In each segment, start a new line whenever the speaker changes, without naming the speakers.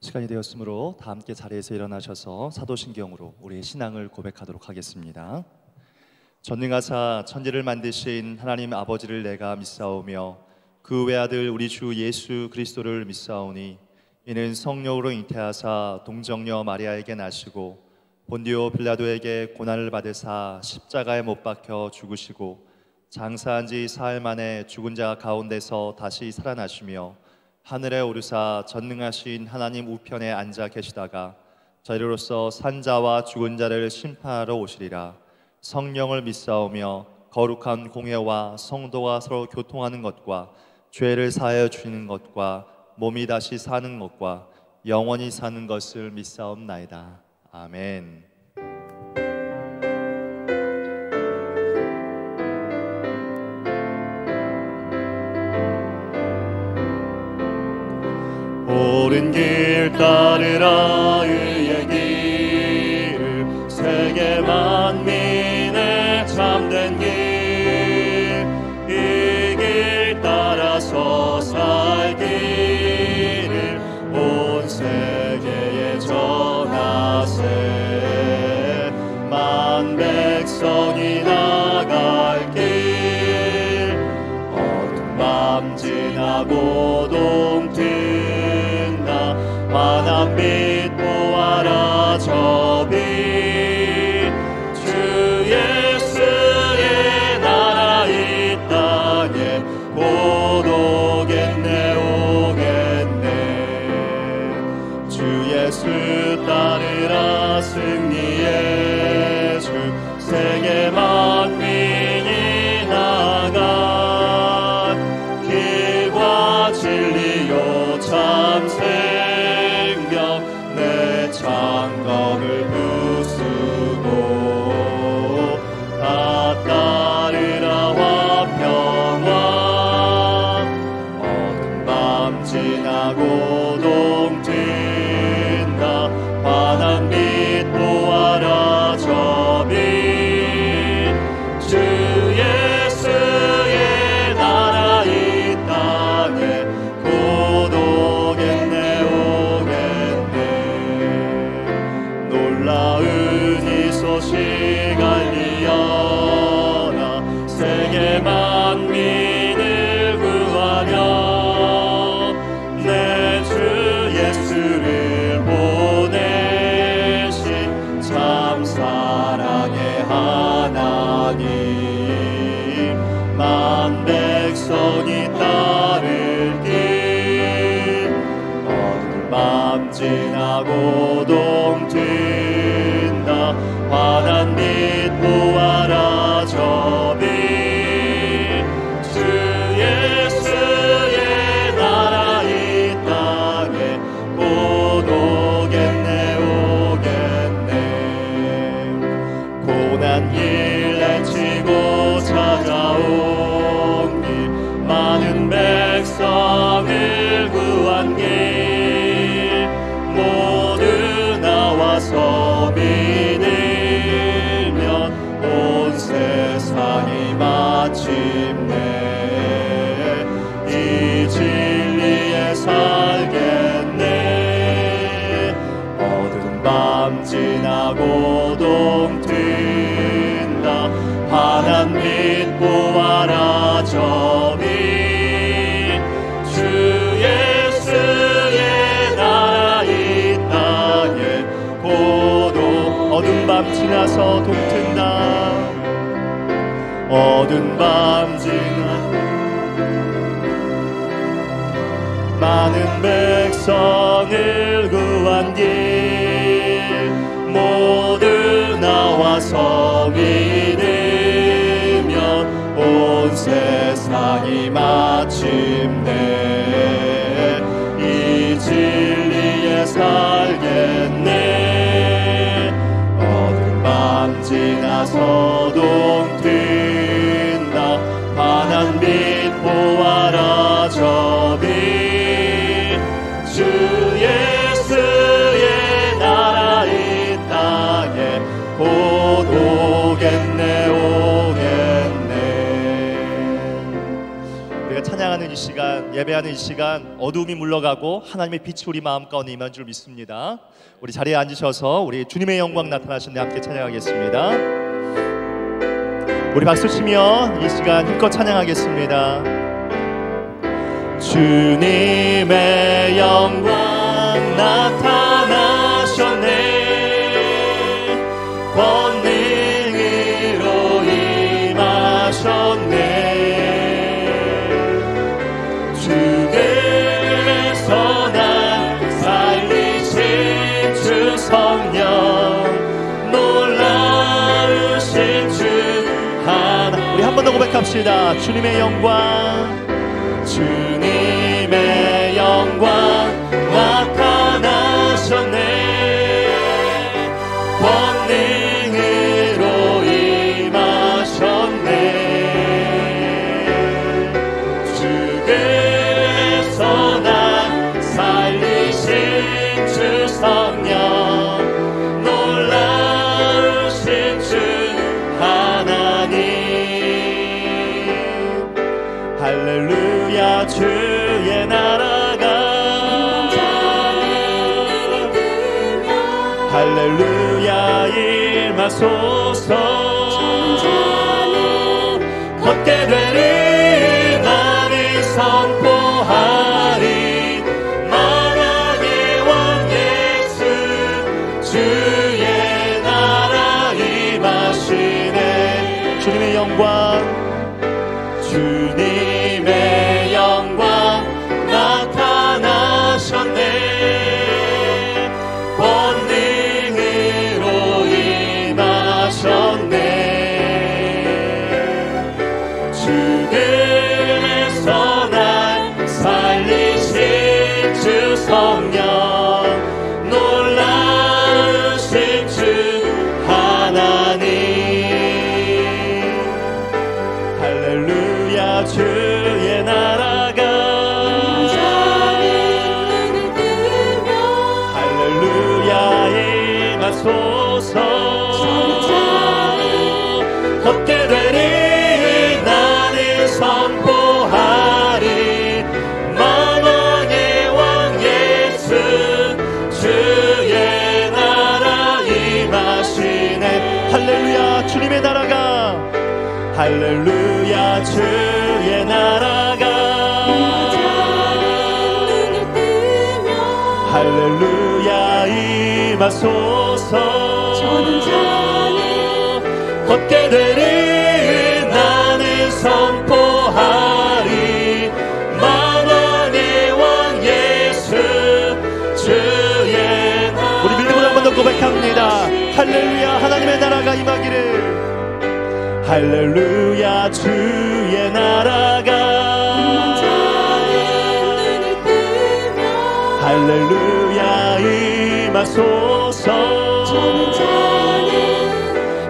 시간이 되었으므로 다 함께 자리에서 일어나셔서 사도신경으로 우리의 신앙을 고백하도록 하겠습니다. 전능하사 천지를 만드신 하나님 아버지를 내가 믿사오며 그 외아들 우리 주 예수 그리스도를 믿사오니 이는 성령으로 잉태하사 동정녀 마리아에게 나시고 본디오 빌라도에게 고난을 받으사 십자가에 못 박혀 죽으시고 장사한 지 사흘 만에 죽은 자 가운데서 다시 살아나시며 하늘에 오르사 전능하신 하나님 우편에 앉아 계시다가 저희로서 산자와 죽은 자를 심판하러 오시리라. 성령을 믿사오며 거룩한 공회와 성도가 서로 교통하는 것과 죄를 사하여 주시는 것과 몸이 다시 사는 것과 영원히 사는 것을 믿사옵나이다. 아멘. 옳은 길 따르라 의의 길 세계 만민의 참된 길 이 길 따라서 살기를 온 세계에 전하세 만 백성이 나갈 길 어두운 밤 지나고 동트 환한 빛 보아라 저 빛 주 예수의 나라 이 땅에 곧 오겠네 오겠네 주 예수 따르라 승리의 주 세계 만민이 나간 길과 진리요 참새 장검을 부수고 다 따르라 화평화 어두운 밤 지나고 동튼다 환한 빛 보아라 저 빛 주 예수의 나라 이 땅에 곧 오겠네 놀라운 이 소식 알리어라 세계 만민을 구하려 내 주 예수를 보내신 참 사랑의 하나님 만 백성이 따를 길 어두운 밤 지나고 동튼다 환한 빛 보아라 저 빛 주 예수의 나라 이 땅에 곧 오겠네 오겠네 고난 길 내치고 찾아온 길 많은 백성을 구한 길 모두 나와서 믿으면 온 세상이 마침내 이 진리에 살겠네 어두운 밤 지나고 동튼다 환한 빛 보아라 저 빛 주 예수의 나라 이 땅에 고도 어두운 밤 지나서 동튼다 어두운 밤 지나 많은 백성을 구한 길 모두 나와서 믿으면 온 세상이 마침내 이 진리에 살겠네 어두운 밤 지나서 동튼다 환한 빛 보아라 저 빛 주 예수의 나라 이 땅에 곧 오겠네 오겠네 우리가 찬양하는 이 시간, 예배하는 이 시간 어두움이 물러가고 하나님의 빛이 우리 마음 가운데 임한 줄 믿습니다. 우리 자리에 앉으셔서 우리 주님의 영광 나타나시는데 함께 찬양하겠습니다. 우리 박수치며 이 시간 힘껏 찬양하겠습니다. 주님의 영광 나타나셨네. 권능으로 임하셨네. 주께서 날 살리신 주 성령 놀라우신 주 하나. 우리 한 번 더 고백합시다. 주님의 영광, 주님의 영광 나타나셨네. 권능으로 임하셨네. 주께서 날 살리신 주 성령 놀라우신 주 하나님. 할렐루야. 주의 나라가 할렐루야 임하소서. 걷게 되리 나를 선포하리. 만왕의 왕 예수 주의 나라 임하시네. 주님의 영광, 주님의 영광 나타나셨네. 권능으로 임하셨네. 주께서 날 살리신 주 성령 놀라우신 주 하나님. 할렐루야. 주의 나라가 할렐루야 임하소서. 걷게 되리 나는 선포하리. 만왕의 왕 예수 주의 나라 임하시네. 할렐루야. 주님의 나라가 할렐루야. 주의 나라가 할렐루야 임하소서. 걷게 되리 나는 선포하리. 만왕의 왕 예수 주의 나라. 우리 믿음으로 한 번 더 고백합니다. 할렐루야. 하나님의 나라가 임하기를. 할렐루야. 주의 나라가 할렐루야 임하소서.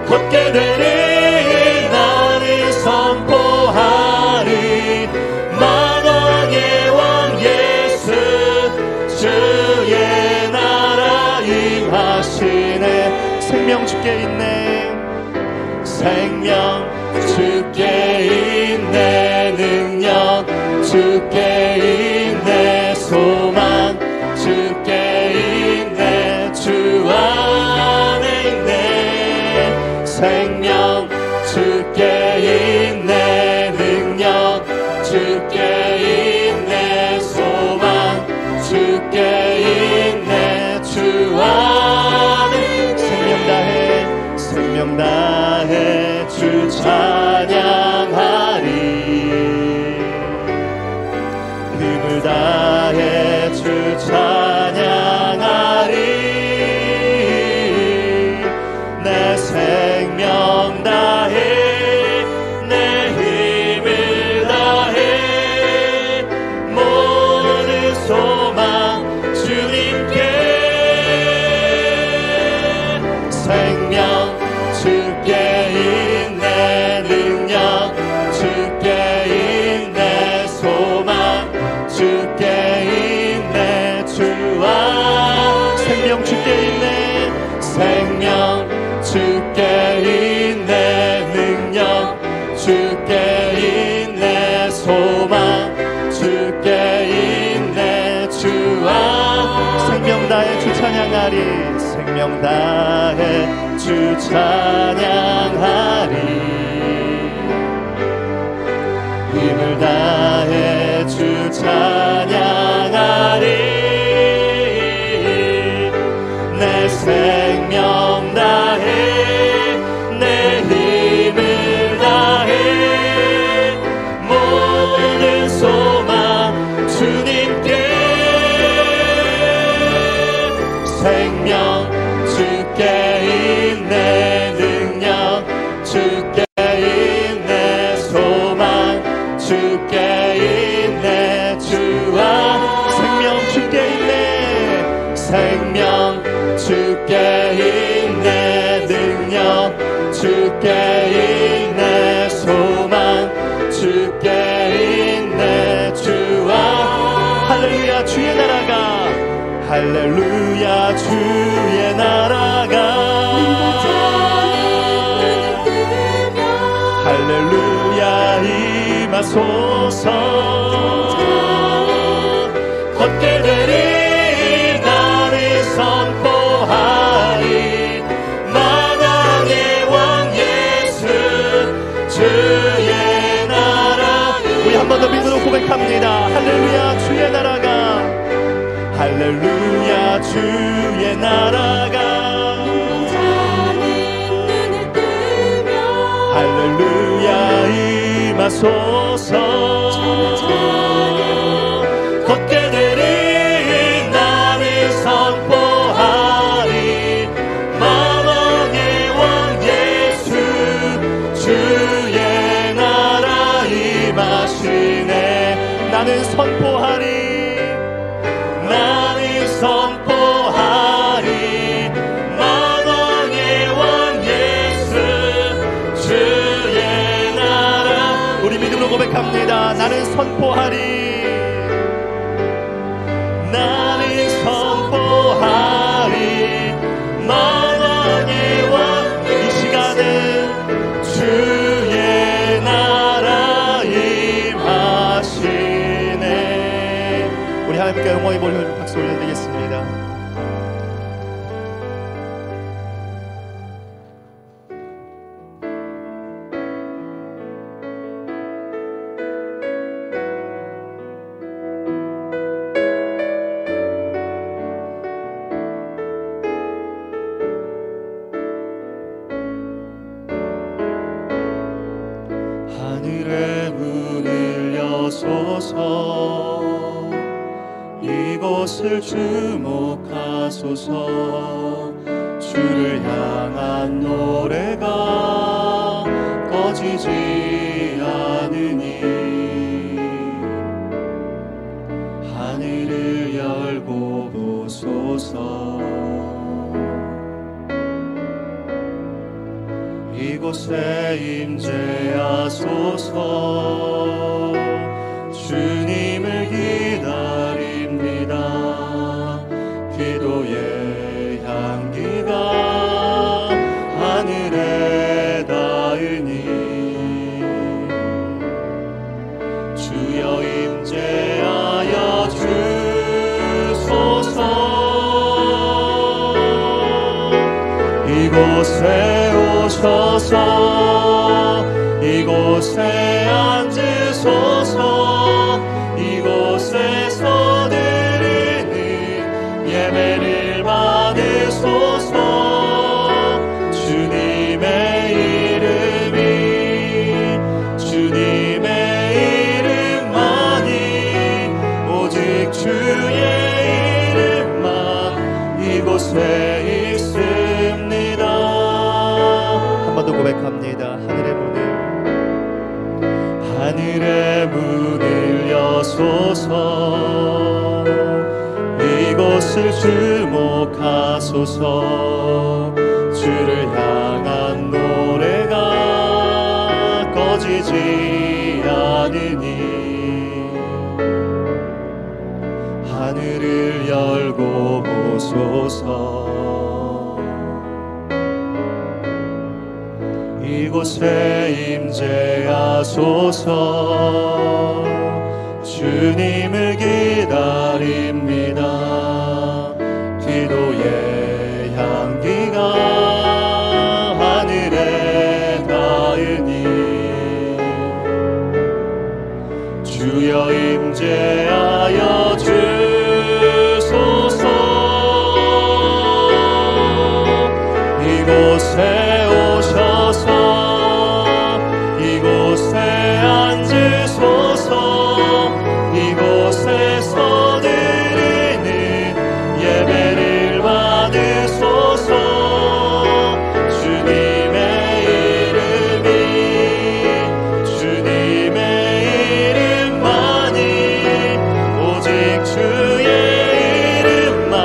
걷게 되리 나는 선포하리. 만왕의 왕 예수 주의 나라 임하시네. 생명 주께 있네. 생명 주께 있네. 능력 주께 있네. 소망 주께 있네. 주 안에 있네. 생명 주께 있네. 능력 주께 있네. 소망 주께 있네. 주 안에 생명 다해 생명 다해 주 찬양하리. 힘을 다해 주 찬양하리. 내 생명 다해 내 힘을 다해 모든 소망 주님께. 생명 주께 있네. 능력 주께 있네. 소망 주께 있네. 주와 생명 주께 있네. 생명 주께 있네. 능력 주께 있네. 소망 주께 생명 다해 주 찬양하리. 생명 다해 주 찬양하리. 힘을 다해 주 찬양하리. 내 생명 다해 내 힘을 다해 모든 소망 주님께. 생명 주께 있네. 능력 주께 있네. 소망 주께 있네. 주와 생명 주께 있네. 생명 주께 있네. 능력 주께 있네. 소망 주께 있네. 주와 할렐루야. 주의 나라가 할렐루야. 주의 나라가 할렐루야. 임하소서. 걷게 되리 나를 선포하리. 만왕의 왕 예수 주의 나라. 우리 한 번 더 믿음으로 고백합니다. 할렐루야. 주의 나라가 할렐루야. 주의 나라가 할렐루야. 임하소서. 걷게 되리 나를 선포하리. 만왕의 왕 예수 주의 나라 임하시네. 나는 선포하리. 나는 선포하리. 만왕의 왕 예수 주의 나라. 우리 믿음으로 고백합니다. 나는 선포하리. 나는 선포하리. 만왕의 왕. 이 시간은 주의 나라 임하시네. 우리 하나님께 영광의 볼을 박수 올려드리겠습니다. 하늘의 문을 여소서. 이곳을 주목하소서. 주를 향한 노래가 꺼지지 않으니 하늘을 열고 보소서. 이곳에 임재하소서. 주님을 기다립니다. 기도의 향기가 하늘에 닿으니 주여 임재하여 주소서. 이곳에 오셔서 이곳에 앉으소서. 이곳에서 드리는 예배를 받으소서. 주님의 이름이 주님의 이름만이 오직 주의 이름만 이곳에 있습니다. 한 번 더 고백합니다. 하늘의 문을 여소서. 이곳을 주목하소서. 주를 향한 노래가 꺼지지 않으니 하늘을 열고 보소서. 이곳에 임재하소서. 주님을 기다립니다. 구제하여 주소서. 이곳에 오셔서 이곳에 앉으소서. 이곳에서 드리는 예배를 받으소서. 주님의 이름만이 오직 주의 이름만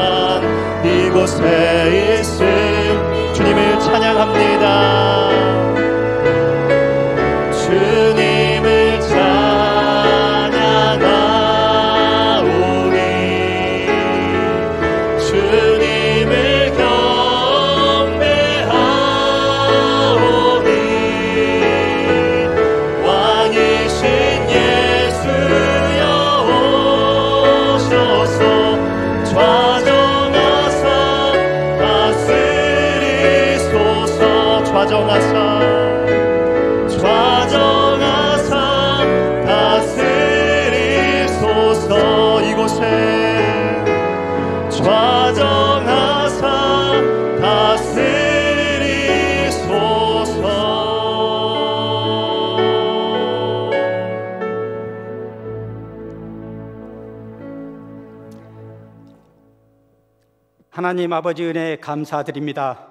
이곳에 있음. 주님을 찬양합니다. 주님을 찬양하오니 주님을 경배하오니 왕이신 예수여 오셔서 좌정하사 다스리소서. 좌정하사 다스리소서. 이곳에 좌정하사 다스리소서.
하나님 아버지 은혜에 감사드립니다.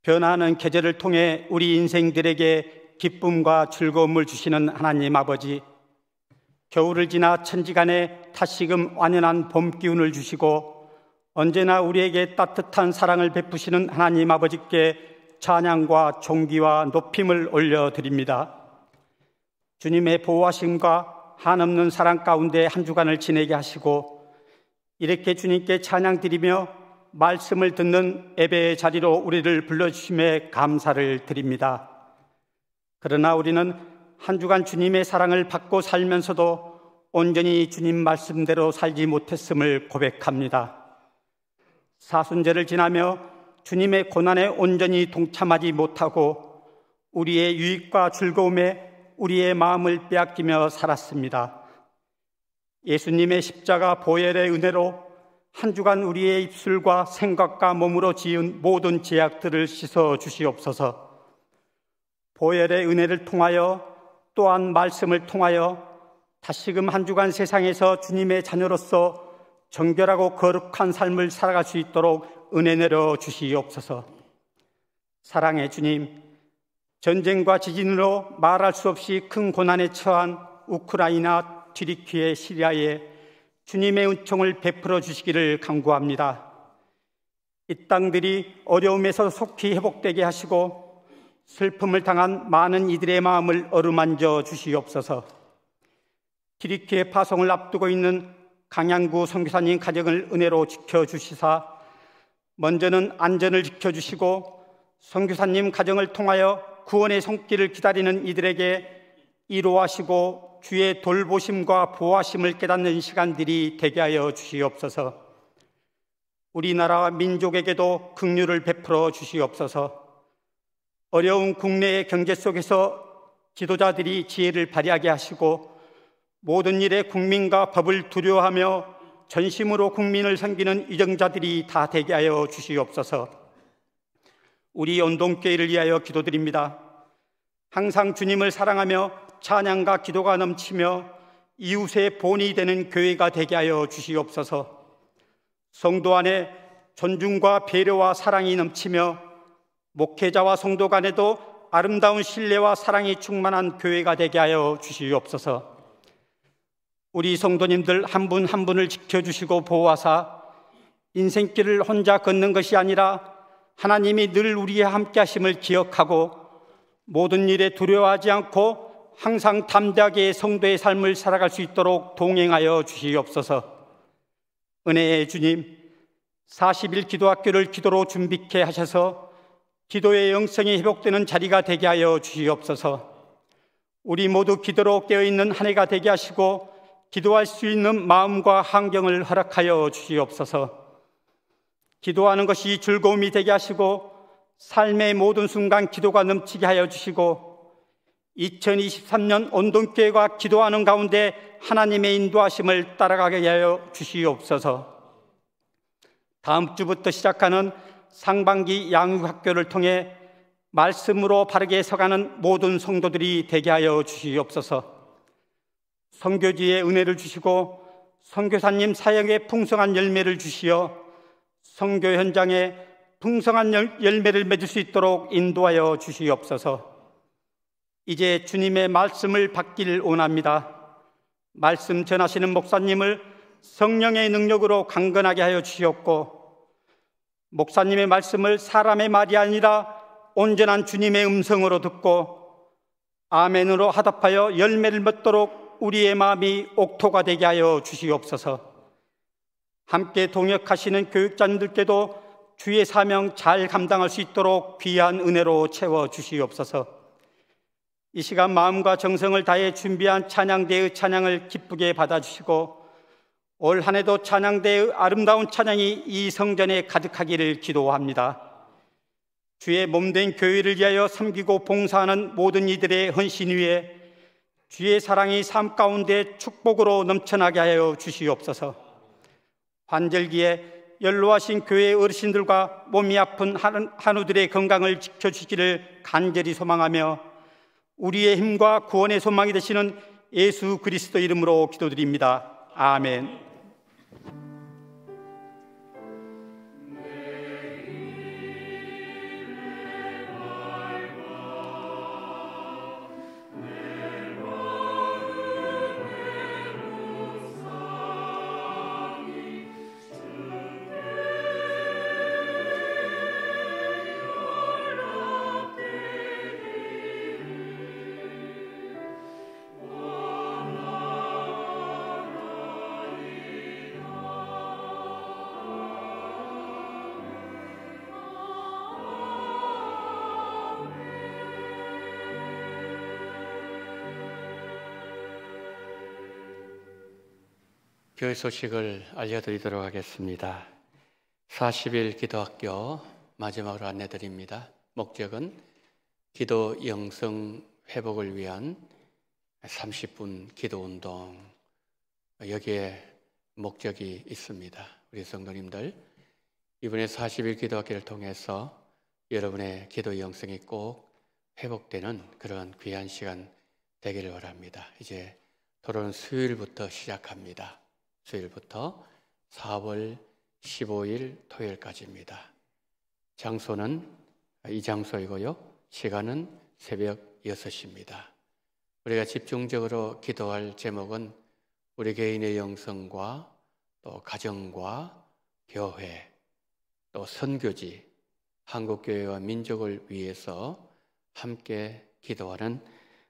변화하는 계절을 통해 우리 인생들에게 기쁨과 즐거움을 주시는 하나님 아버지, 겨울을 지나 천지간에 다시금 완연한 봄 기운을 주시고 언제나 우리에게 따뜻한 사랑을 베푸시는 하나님 아버지께 찬양과 존귀와 높임을 올려드립니다. 주님의 보호하심과 한없는 사랑 가운데 한 주간을 지내게 하시고 이렇게 주님께 찬양드리며 말씀을 듣는 예배의 자리로 우리를 불러주심에 감사를 드립니다. 그러나 우리는 한 주간 주님의 사랑을 받고 살면서도 온전히 주님 말씀대로 살지 못했음을 고백합니다. 사순절을 지나며 주님의 고난에 온전히 동참하지 못하고 우리의 유익과 즐거움에 우리의 마음을 빼앗기며 살았습니다. 예수님의 십자가 보혈의 은혜로 한 주간 우리의 입술과 생각과 몸으로 지은 모든 죄악들을 씻어 주시옵소서. 보혈의 은혜를 통하여 또한 말씀을 통하여 다시금 한 주간 세상에서 주님의 자녀로서 정결하고 거룩한 삶을 살아갈 수 있도록 은혜 내려 주시옵소서. 사랑의 주님, 전쟁과 지진으로 말할 수 없이 큰 고난에 처한 우크라이나, 튀르키예, 시리아에 주님의 은총을 베풀어 주시기를 간구합니다. 이 땅들이 어려움에서 속히 회복되게 하시고 슬픔을 당한 많은 이들의 마음을 어루만져 주시옵소서. 튀르키예 파송을 앞두고 있는 강양구 선교사님 가정을 은혜로 지켜주시사 먼저는 안전을 지켜주시고 선교사님 가정을 통하여 구원의 손길을 기다리는 이들에게 위로하시고 주의 돌보심과 보호하심을 깨닫는 시간들이 되게 하여 주시옵소서. 우리나라와 민족에게도 긍휼을 베풀어 주시옵소서. 어려운 국내의 경제 속에서 지도자들이 지혜를 발휘하게 하시고 모든 일에 국민과 법을 두려워하며 전심으로 국민을 섬기는 위정자들이 다 되게 하여 주시옵소서. 우리 온동교회를 위하여 기도드립니다. 항상 주님을 사랑하며 찬양과 기도가 넘치며 이웃의 본이 되는 교회가 되게 하여 주시옵소서. 성도 안에 존중과 배려와 사랑이 넘치며 목회자와 성도 간에도 아름다운 신뢰와 사랑이 충만한 교회가 되게 하여 주시옵소서. 우리 성도님들 한 분 한 분을 지켜주시고 보호하사 인생길을 혼자 걷는 것이 아니라 하나님이 늘 우리와 함께 하심을 기억하고 모든 일에 두려워하지 않고 항상 담대하게 성도의 삶을 살아갈 수 있도록 동행하여 주시옵소서. 은혜의 주님, 40일 기도학교를 기도로 준비케 하셔서 기도의 영성이 회복되는 자리가 되게 하여 주시옵소서. 우리 모두 기도로 깨어있는 한 해가 되게 하시고 기도할 수 있는 마음과 환경을 허락하여 주시옵소서. 기도하는 것이 즐거움이 되게 하시고 삶의 모든 순간 기도가 넘치게 하여 주시고 2023년 온동교회가 기도하는 가운데 하나님의 인도하심을 따라가게 하여 주시옵소서. 다음 주부터 시작하는 상반기 양육학교를 통해 말씀으로 바르게 서가는 모든 성도들이 되게 하여 주시옵소서. 선교지에 은혜를 주시고 선교사님 사역에 풍성한 열매를 주시어 선교 현장에 풍성한 열매를 맺을 수 있도록 인도하여 주시옵소서. 이제 주님의 말씀을 받기를 원합니다. 말씀 전하시는 목사님을 성령의 능력으로 강건하게 하여 주시옵고, 목사님의 말씀을 사람의 말이 아니라 온전한 주님의 음성으로 듣고 아멘으로 화답하여 열매를 맺도록 우리의 마음이 옥토가 되게 하여 주시옵소서. 함께 동역하시는 교육자님들께도 주의 사명 잘 감당할 수 있도록 귀한 은혜로 채워 주시옵소서. 이 시간 마음과 정성을 다해 준비한 찬양대의 찬양을 기쁘게 받아주시고 올 한 해도 찬양대의 아름다운 찬양이 이 성전에 가득하기를 기도합니다. 주의 몸된 교회를 위하여 섬기고 봉사하는 모든 이들의 헌신 위에 주의 사랑이 삶 가운데 축복으로 넘쳐나게 하여 주시옵소서. 환절기에 연로하신 교회 어르신들과 몸이 아픈 한우들의 건강을 지켜주시기를 간절히 소망하며 우리의 힘과 구원의 소망이 되시는 예수 그리스도 이름으로 기도드립니다. 아멘.
교회 소식을 알려드리도록 하겠습니다. 40일 기도학교 마지막으로 안내드립니다. 목적은 기도 영성 회복을 위한 30분 기도운동, 여기에 목적이 있습니다. 우리 성도님들, 이번에 40일 기도학교를 통해서 여러분의 기도 영성이 꼭 회복되는 그런 귀한 시간 되기를 바랍니다. 이제 돌아오는 수요일부터 시작합니다. 수요일부터 4월 15일 토요일까지입니다. 장소는 이 장소이고요. 시간은 새벽 6시입니다. 우리가 집중적으로 기도할 제목은 우리 개인의 영성과 또 가정과 교회, 또 선교지, 한국교회와 민족을 위해서 함께 기도하는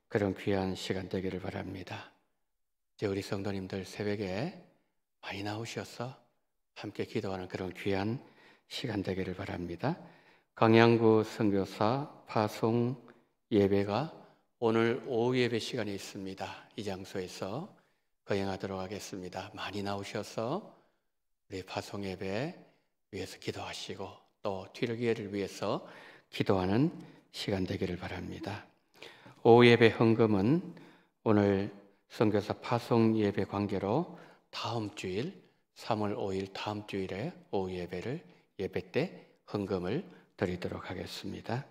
그런 귀한 시간 되기를 바랍니다. 이제 우리 성도님들 새벽에 많이 나오셔서 함께 기도하는 그런 귀한 시간 되기를 바랍니다. 강양구 선교사 파송 예배가 오늘 오후 예배 시간이 있습니다. 이 장소에서 거행하도록 하겠습니다. 많이 나오셔서 우리 파송 예배 위해서 기도하시고 또 뒤르기회를 위해서 기도하는 시간 되기를 바랍니다. 오후 예배 헌금은 오늘 선교사 파송 예배 관계로 다음 주일 3월 5일 다음 주일에 오후 예배를 예배 때 헌금을 드리도록 하겠습니다.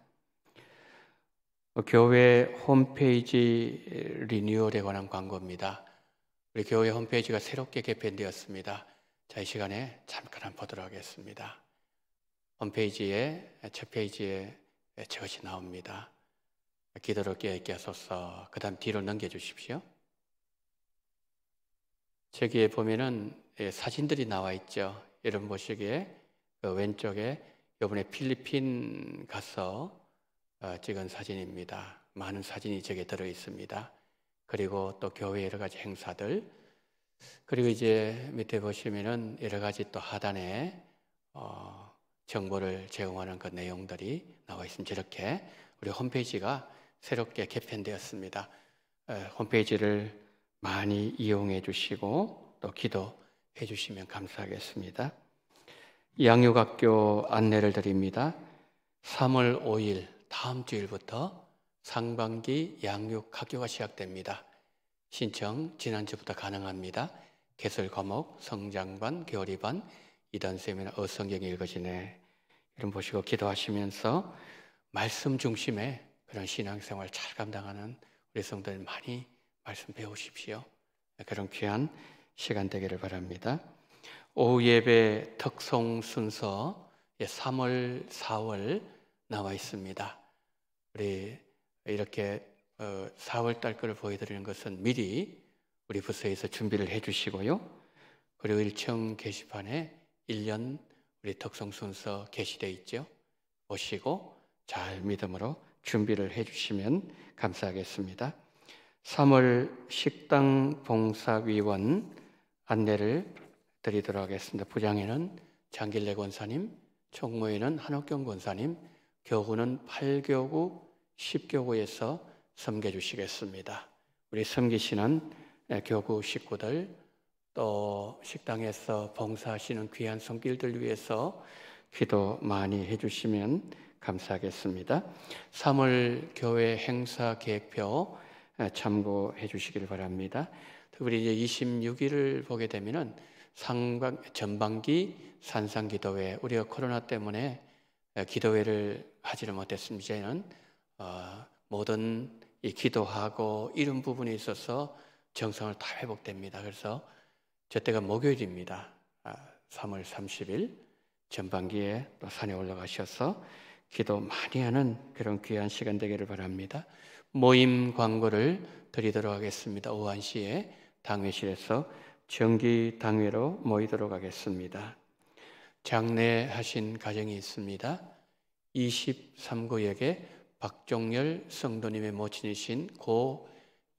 교회 홈페이지 리뉴얼에 관한 광고입니다. 우리 교회 홈페이지가 새롭게 개편되었습니다. 자, 이 시간에 잠깐 한번 보도록 하겠습니다. 홈페이지에 첫 페이지에 저것이 나옵니다. 기도로 깨닫게 하소서. 그 다음 뒤로 넘겨주십시오. 저기에 보면은 사진들이 나와 있죠. 여러분 보시기에 그 왼쪽에 이번에 필리핀 가서 찍은 사진입니다. 많은 사진이 저기에 들어 있습니다. 그리고 또 교회 여러 가지 행사들, 그리고 이제 밑에 보시면은 여러 가지 또 하단에 정보를 제공하는 그 내용들이 나와 있습니다. 이렇게 우리 홈페이지가 새롭게 개편되었습니다. 홈페이지를 많이 이용해 주시고 또 기도해 주시면 감사하겠습니다. 양육학교 안내를 드립니다. 3월 5일 다음 주일부터 상반기 양육 학교가 시작됩니다. 신청 지난주부터 가능합니다. 개설 과목, 성장반, 교리반, 이단 세미나 어성경 읽어지네. 이런 보시고 기도하시면서 말씀 중심의 그런 신앙생활 잘 감당하는 우리 성도들 많이 말씀 배우십시오. 그런 귀한 시간 되기를 바랍니다. 오후 예배 특송 순서 3월, 4월 나와 있습니다. 우리 이렇게 4월 달 거를 보여드리는 것은 미리 우리 부서에서 준비를 해 주시고요. 그리고 1층 게시판에 1년 우리 특송 순서 게시되어 있죠. 보시고 잘 믿음으로 준비를 해 주시면 감사하겠습니다. 3월 식당 봉사위원 안내를 드리도록 하겠습니다. 부장에는 장길래 권사님, 총무에는 한옥경 권사님, 교구는 8교구, 10교구에서 섬겨주시겠습니다. 우리 섬기시는 교구 식구들, 또 식당에서 봉사하시는 귀한 손길들 위해서 기도 많이 해주시면 감사하겠습니다. 3월 교회 행사 계획표 참고해 주시길 바랍니다. 특별히 이제 26일을 보게 되면은 전반기 산상기도회, 우리가 코로나 때문에 기도회를 하지를 못했습니다. 이제는 모든 이 기도하고 이런 부분에 있어서 정상을 다 회복됩니다. 그래서 저 때가 목요일입니다. 3월 30일 전반기에 또 산에 올라가셔서 기도 많이 하는 그런 귀한 시간 되기를 바랍니다. 모임 광고를 드리도록 하겠습니다. 오후 1시에 당회실에서 정기 당회로 모이도록 하겠습니다. 장례하신 가정이 있습니다. 23구역에 박종열 성도님의 모친이신 고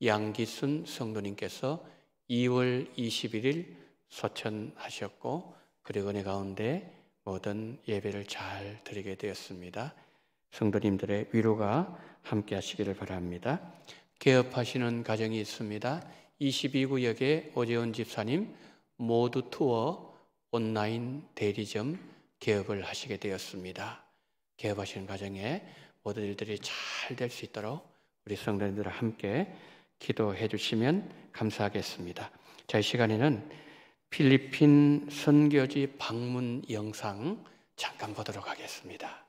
양기순 성도님께서 2월 21일 소천하셨고, 그리고 은혜 가운데 모든 예배를 잘 드리게 되었습니다. 성도님들의 위로가 함께 하시기를 바랍니다. 개업하시는 가정이 있습니다. 22구역에 오재훈 집사님 모두 투어 온라인 대리점 개업을 하시게 되었습니다. 개업하시는 가정에 모든 일들이 잘 될 수 있도록 우리 성도님들과 함께 기도해 주시면 감사하겠습니다. 자, 이 시간에는 필리핀 선교지 방문 영상 잠깐 보도록 하겠습니다.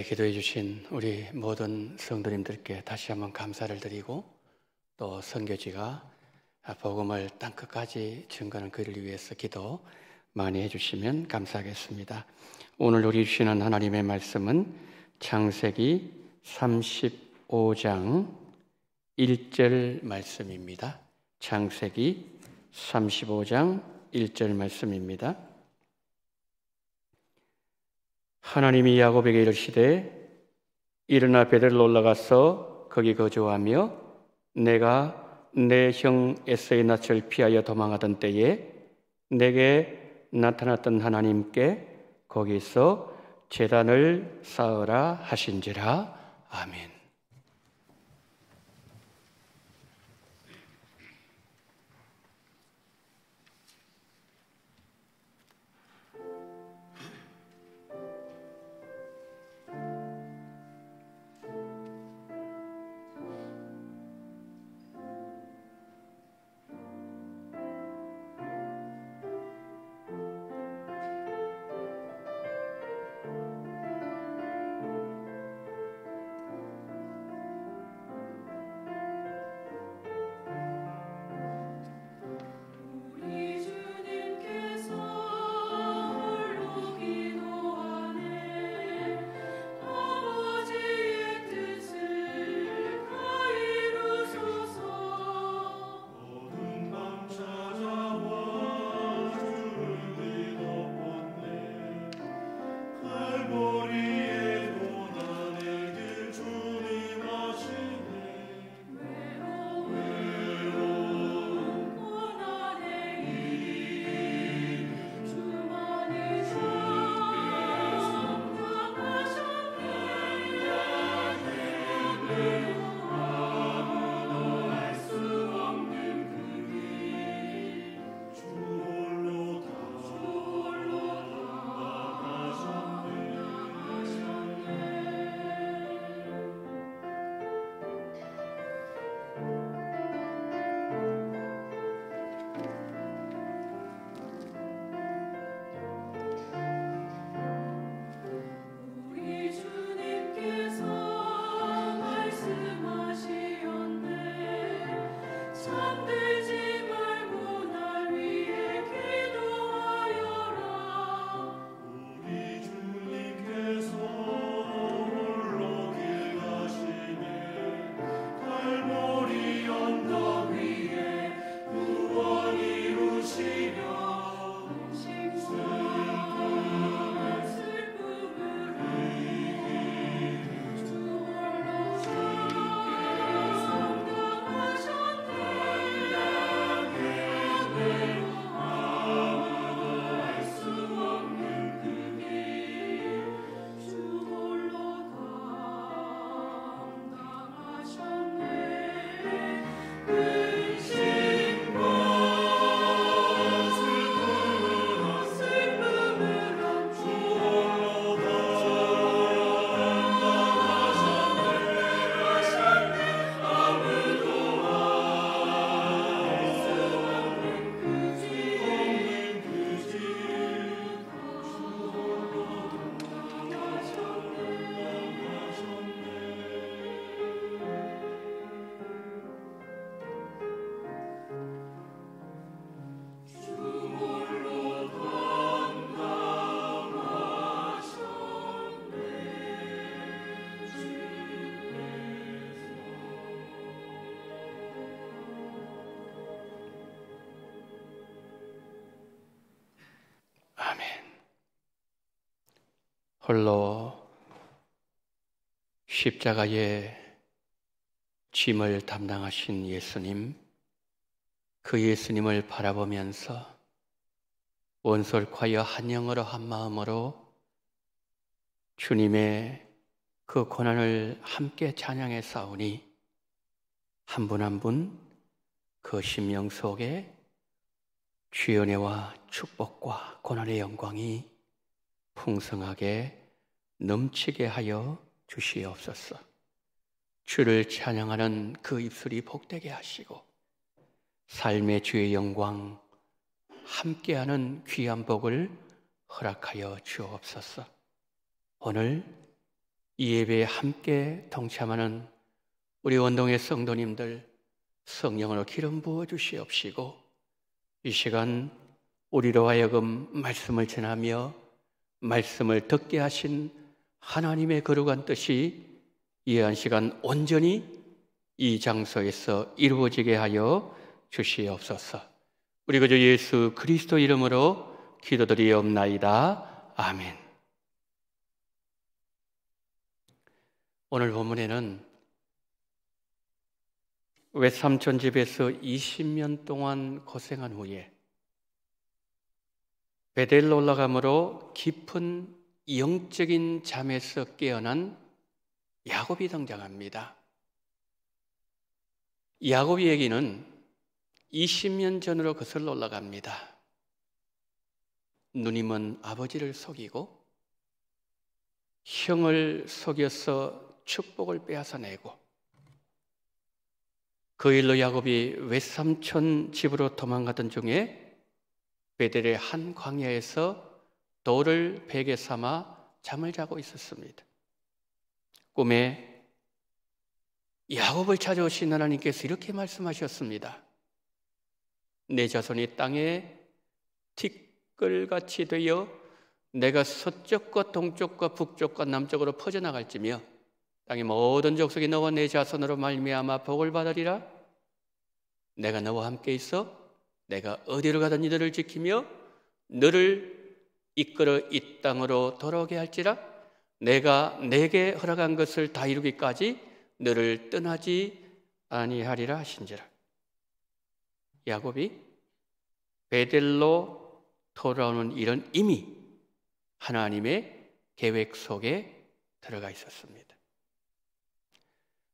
자리에 기도해 주신 우리 모든 성도님들께 다시 한번 감사를 드리고, 또 선교지가 복음을 땅끝까지 증거하는 그를 위해서 기도 많이 해주시면 감사하겠습니다. 오늘 우리 주시는 하나님의 말씀은 창세기 35장 1절 말씀입니다. 창세기 35장 1절 말씀입니다. 하나님이 야곱에게 이르시되 일어나 베델로 올라가서 거기 거주하며 내가 내 형 에서의 낯을 피하여 도망하던 때에 내게 나타났던 하나님께 거기서 제단을 쌓으라 하신지라. 아멘. 홀로 십자가의 짐을 담당하신 예수님, 그 예수님을 바라보면서 원솔과여 한 영으로 한 마음으로 주님의 그 고난을 함께 찬양해 싸우니 한 분 한 분 그 심령 속에 주의 은혜와 축복과 고난의 영광이 풍성하게 넘치게 하여 주시옵소서. 주를 찬양하는 그 입술이 복되게 하시고 삶의 주의 영광 함께하는 귀한 복을 허락하여 주옵소서. 오늘 이 예배에 함께 동참하는 우리 원동의 성도님들 성령으로 기름 부어 주시옵시고, 이 시간 우리로 하여금 말씀을 전하며 말씀을 듣게 하신 하나님의 거룩한 뜻이 이해한 시간 온전히 이 장소에서 이루어지게 하여 주시옵소서. 우리 구주 예수 그리스도 이름으로 기도드리옵나이다. 아멘. 오늘 본문에는 외삼촌 집에서 20년 동안 고생한 후에 베델로 올라감으로 깊은 영적인 잠에서 깨어난 야곱이 등장합니다. 야곱의 얘기는 20년 전으로 거슬러 올라갑니다. 눈이 먼 아버지를 속이고 형을 속여서 축복을 빼앗아내고 그 일로 야곱이 외삼촌 집으로 도망가던 중에 베델의 한 광야에서 돌을 베개 삼아 잠을 자고 있었습니다. 꿈에 야곱을 찾아오신 하나님께서 이렇게 말씀하셨습니다. 내 자손이 땅에 티끌같이 되어 내가 서쪽과 동쪽과 북쪽과 남쪽으로 퍼져나갈지며 땅의 모든 족속이 너와 내 자손으로 말미암아 복을 받으리라. 내가 너와 함께 있어 내가 어디로 가든 이들을 지키며 너를 이끌어 이 땅으로 돌아오게 할지라. 내가 내게 허락한 것을 다 이루기까지 너를 떠나지 아니하리라 하신지라. 야곱이 베델로 돌아오는 일은 이미 하나님의 계획 속에 들어가 있었습니다.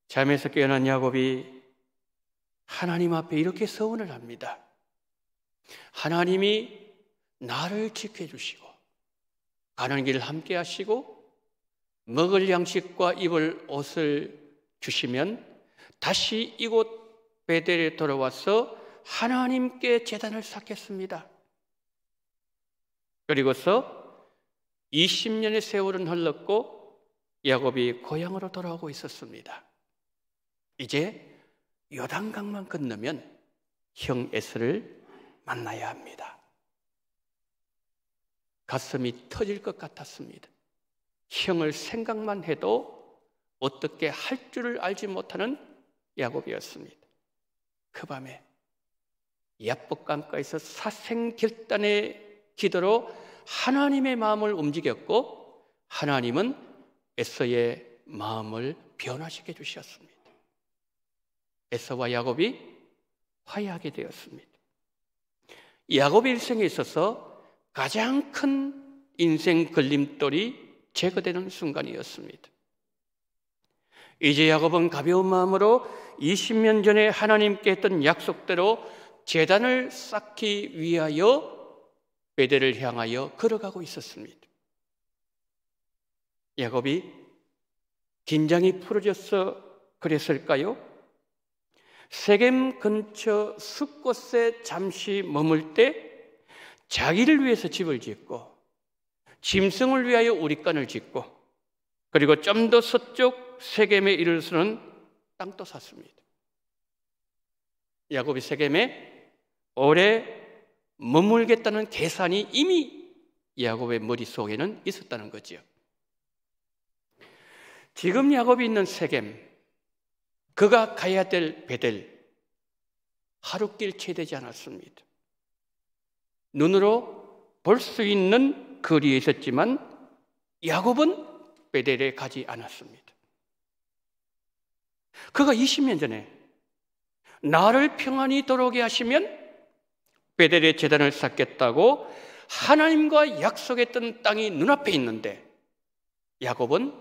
잠에서 깨어난 야곱이 하나님 앞에 이렇게 서원을 합니다. 하나님이 나를 지켜주시고 가는 길을 함께 하시고 먹을 양식과 입을 옷을 주시면 다시 이곳 베델에 돌아와서 하나님께 제단을 쌓겠습니다. 그리고서 20년의 세월은 흘렀고 야곱이 고향으로 돌아오고 있었습니다. 이제 요단강만 건너면 형 에서를 만나야 합니다. 가슴이 터질 것 같았습니다. 형을 생각만 해도 어떻게 할 줄을 알지 못하는 야곱이었습니다. 그 밤에 야복강가에서 사생결단의 기도로 하나님의 마음을 움직였고 하나님은 에서의 마음을 변화시켜 주셨습니다. 에서와 야곱이 화해하게 되었습니다. 야곱의 일생에 있어서 가장 큰 인생 걸림돌이 제거되는 순간이었습니다. 이제 야곱은 가벼운 마음으로 20년 전에 하나님께 했던 약속대로 제단을 쌓기 위하여 베델을 향하여 걸어가고 있었습니다. 야곱이 긴장이 풀어져서 그랬을까요? 세겜 근처 숲곳에 잠시 머물 때 자기를 위해서 집을 짓고 짐승을 위하여 우릿간을 짓고 그리고 좀 더 서쪽 세겜에 이르러서는 땅도 샀습니다. 야곱이 세겜에 오래 머물겠다는 계산이 이미 야곱의 머릿속에는 있었다는 거죠. 지금 야곱이 있는 세겜, 그가 가야 될 베델, 하루길 채 되지 않았습니다. 눈으로 볼 수 있는 거리에 있었지만 야곱은 베델에 가지 않았습니다. 그가 20년 전에 나를 평안히 돌아오게 하시면 베델에 제단을 쌓겠다고 하나님과 약속했던 땅이 눈앞에 있는데 야곱은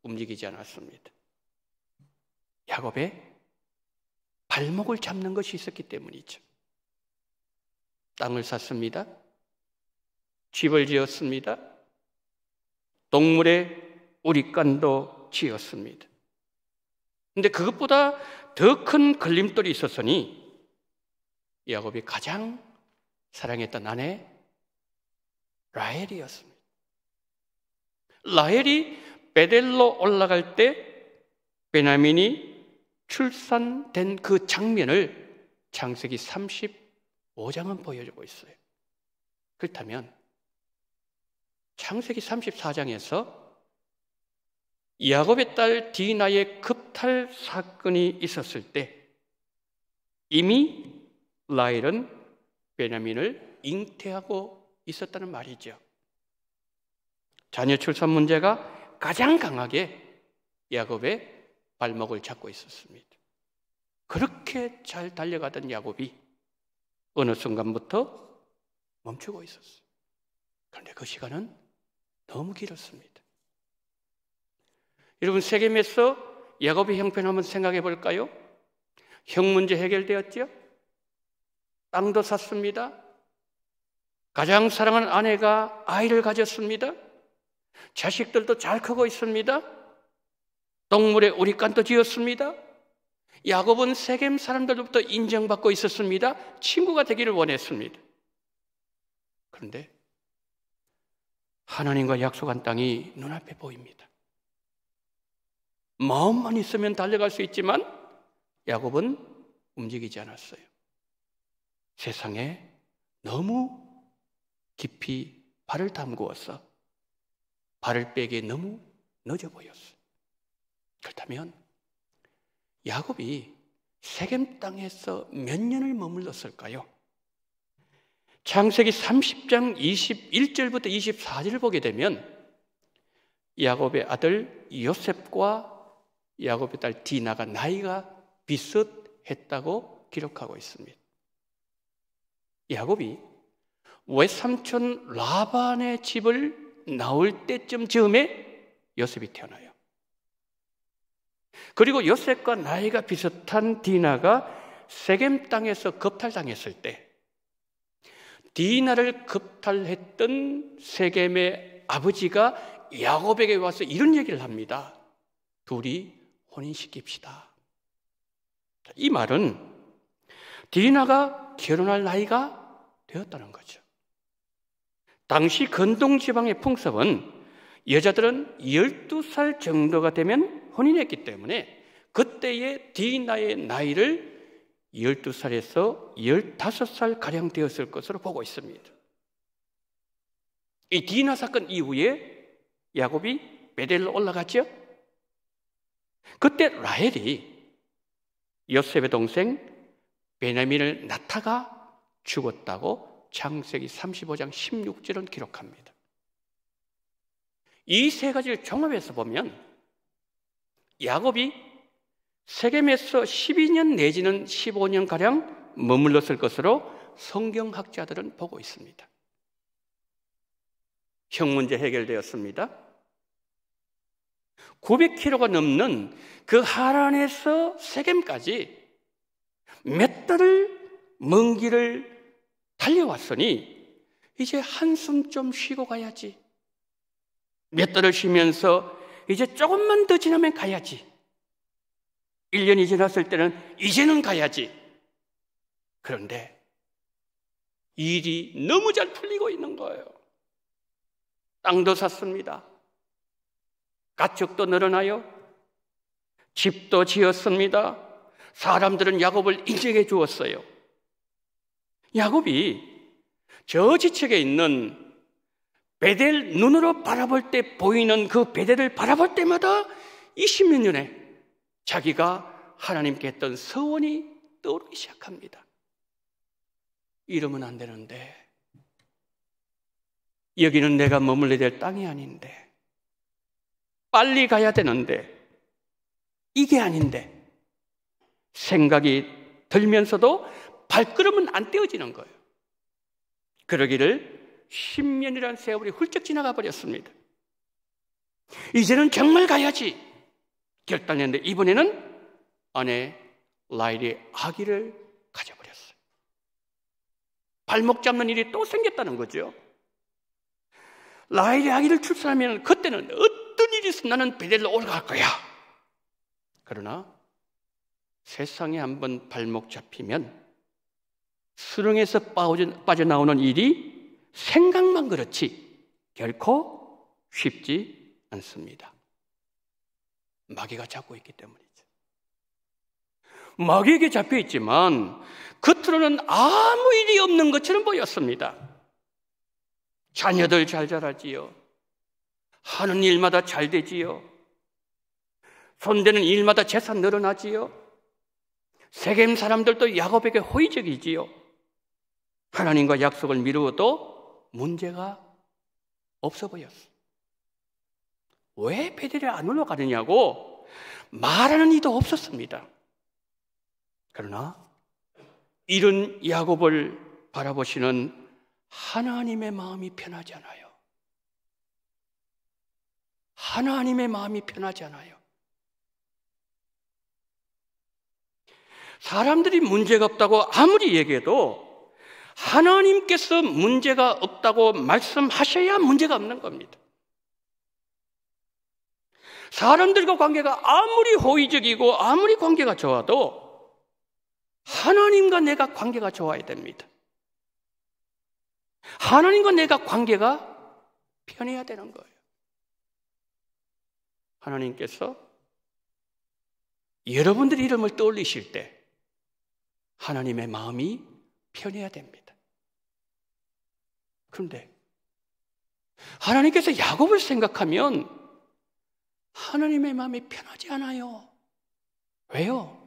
움직이지 않았습니다. 야곱의 발목을 잡는 것이 있었기 때문이죠. 땅을 샀습니다. 집을 지었습니다. 동물의 우릿간도 지었습니다. 그런데 그것보다 더 큰 걸림돌이 있었으니 야곱이 가장 사랑했던 아내 라헬이었습니다. 라헬이 베델로 올라갈 때 베냐민이 출산된 그 장면을 창세기 35장은 보여주고 있어요. 그렇다면 창세기 34장에서 야곱의 딸 디나의 급탈 사건이 있었을 때 이미 라헬은 베냐민을 잉태하고 있었다는 말이죠. 자녀 출산 문제가 가장 강하게 야곱의 발목을 잡고 있었습니다. 그렇게 잘 달려가던 야곱이 어느 순간부터 멈추고 있었어요. 그런데 그 시간은 너무 길었습니다. 여러분, 세겜에서 야곱의 형편 한번 생각해 볼까요? 형 문제 해결되었죠? 땅도 샀습니다. 가장 사랑하는 아내가 아이를 가졌습니다. 자식들도 잘 크고 있습니다. 동물의 우리간도 지었습니다. 야곱은 세겜 사람들로부터 인정받고 있었습니다. 친구가 되기를 원했습니다. 그런데 하나님과 약속한 땅이 눈앞에 보입니다. 마음만 있으면 달려갈 수 있지만 야곱은 움직이지 않았어요. 세상에 너무 깊이 발을 담그어서 발을 빼기에 너무 늦어 보였어요. 그렇다면 야곱이 세겜 땅에서 몇 년을 머물렀을까요? 창세기 30장 21절부터 24절을 보게 되면 야곱의 아들 요셉과 야곱의 딸 디나가 나이가 비슷했다고 기록하고 있습니다. 야곱이 외삼촌 라반의 집을 나올 때쯤 즈음에 요셉이 태어나요. 그리고 요셉과 나이가 비슷한 디나가 세겜 땅에서 겁탈당했을 때 디나를 겁탈했던 세겜의 아버지가 야곱에게 와서 이런 얘기를 합니다. 둘이 혼인시킵시다. 이 말은 디나가 결혼할 나이가 되었다는 거죠. 당시 근동 지방의 풍습은 여자들은 12살 정도가 되면 혼인했기 때문에 그때의 디나의 나이를 12살에서 15살 가량 되었을 것으로 보고 있습니다. 이 디나 사건 이후에 야곱이 베델로 올라갔죠. 그때 라헬이 요셉의 동생 베냐민을 낳다가 죽었다고 창세기 35장 16절은 기록합니다. 이 세 가지를 종합해서 보면 야곱이 세겜에서 12년 내지는 15년가량 머물렀을 것으로 성경학자들은 보고 있습니다. 형 문제 해결되었습니다. 900km가 넘는 그 하란에서 세겜까지 몇 달을 먼 길을 달려왔으니 이제 한숨 좀 쉬고 가야지. 몇 달을 쉬면서 이제 조금만 더 지나면 가야지. 1년이 지났을 때는 이제는 가야지. 그런데 일이 너무 잘 풀리고 있는 거예요. 땅도 샀습니다. 가축도 늘어나요. 집도 지었습니다. 사람들은 야곱을 인정해 주었어요. 야곱이 저 지척에 있는 베델, 눈으로 바라볼 때 보이는 그 베델을 바라볼 때마다 20몇 년에 자기가 하나님께 했던 서원이 떠오르기 시작합니다. 이러면 안 되는데, 여기는 내가 머물러야 될 땅이 아닌데, 빨리 가야 되는데, 이게 아닌데 생각이 들면서도 발걸음은 안 떼어지는 거예요. 그러기를 10년이라는 세월이 훌쩍 지나가 버렸습니다. 이제는 정말 가야지 결단했는데 이번에는 아내 라헬이 아기를 가져버렸어요. 발목 잡는 일이 또 생겼다는 거죠. 라헬이 아기를 출산하면 그때는 어떤 일이 있으면 나는 베델로 올라갈 거야. 그러나 세상에 한번 발목 잡히면 수렁에서 빠져나오는 일이 생각만 그렇지 결코 쉽지 않습니다. 마귀가 잡고 있기 때문이죠. 마귀에게 잡혀 있지만 겉으로는 아무 일이 없는 것처럼 보였습니다. 자녀들 잘 자라지요. 하는 일마다 잘 되지요. 손대는 일마다 재산 늘어나지요. 세겜 사람들도 야곱에게 호의적이지요. 하나님과 약속을 미루어도 문제가 없어 보였어요. 왜 베델에 안 올라가느냐고 말하는 이도 없었습니다. 그러나 이런 야곱을 바라보시는 하나님의 마음이 편하지 않아요. 하나님의 마음이 편하지 않아요. 사람들이 문제가 없다고 아무리 얘기해도 하나님께서 문제가 없다고 말씀하셔야 문제가 없는 겁니다. 사람들과 관계가 아무리 호의적이고 아무리 관계가 좋아도 하나님과 내가 관계가 좋아야 됩니다. 하나님과 내가 관계가 편해야 되는 거예요. 하나님께서 여러분들의 이름을 떠올리실 때 하나님의 마음이 편해야 됩니다. 그런데 하나님께서 야곱을 생각하면 하나님의 마음이 편하지 않아요. 왜요?